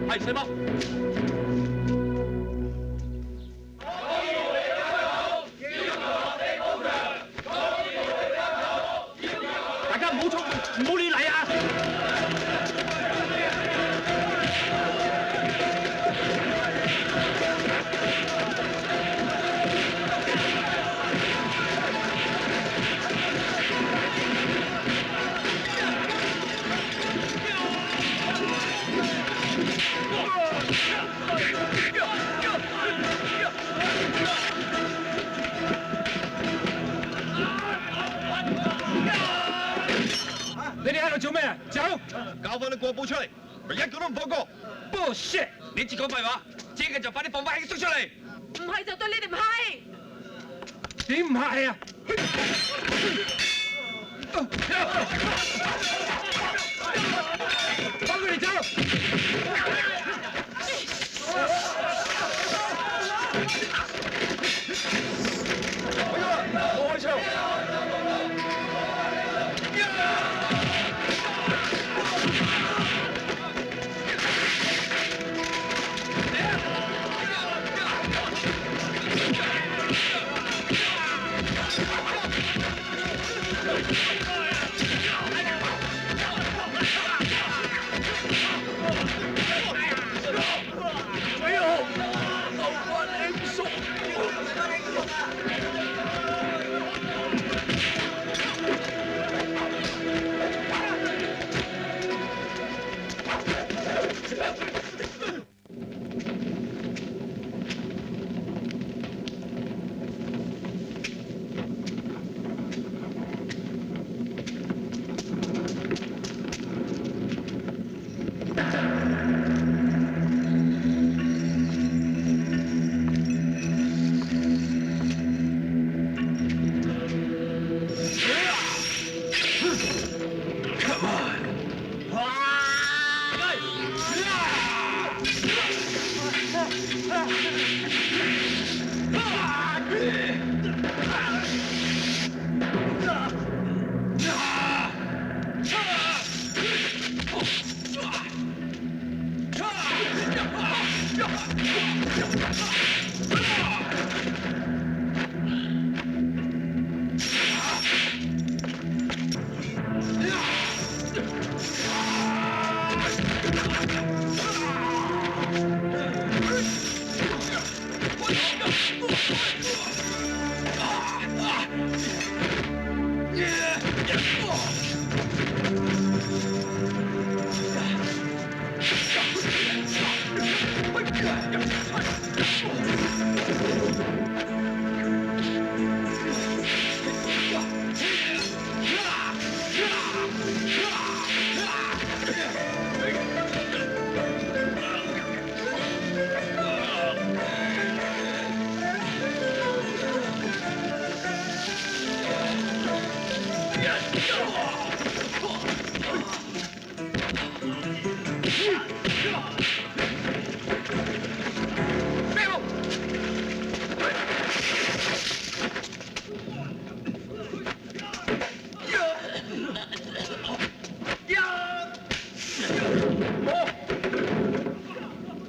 係細貓。大家唔好衝，唔好亂嚟啊！你哋喺度做咩啊？走！交翻啲國寶出嚟，咪一個都唔放過。Bullshit！你只講廢話，知嘅就快啲放翻輕叔出嚟。唔係就對你哋唔係。點唔係啊？放佢哋走！我開槍！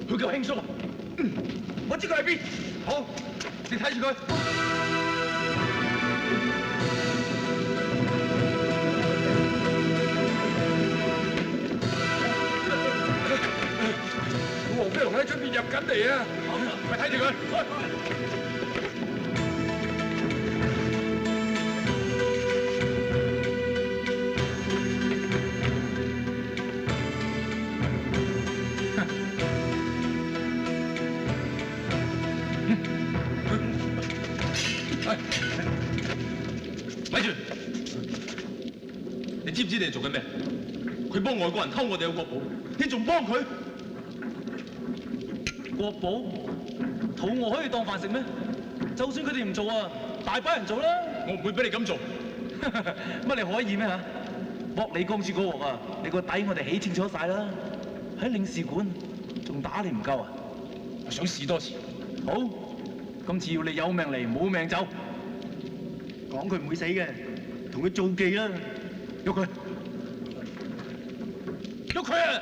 佢叫輕叔啊！我知佢喺邊。好，你睇住佢。黃飛鴻喺出邊入緊嚟啊！咪睇住佢。咪住！你知唔知你哋做緊咩？佢幫外國人偷我哋嘅國寶，你仲幫佢？國寶肚餓可以當飯食咩？就算佢哋唔做啊，大把人做啦。我唔會俾你咁做。乜你可以咩嚇？剝你公主嗰鑊啊！你個底我哋起清楚晒啦。喺領事館仲打你唔夠啊？我想試多次。好，今次要你有命嚟冇命走。講佢唔會死嘅，同佢做技啦，喐佢！喐佢啊！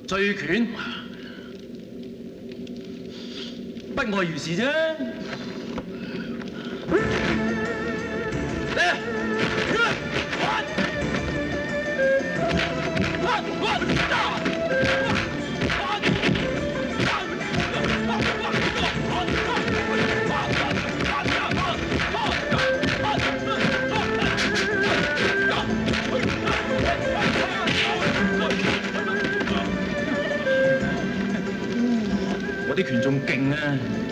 醉拳，不外如是啫。我啲拳仲勁啊！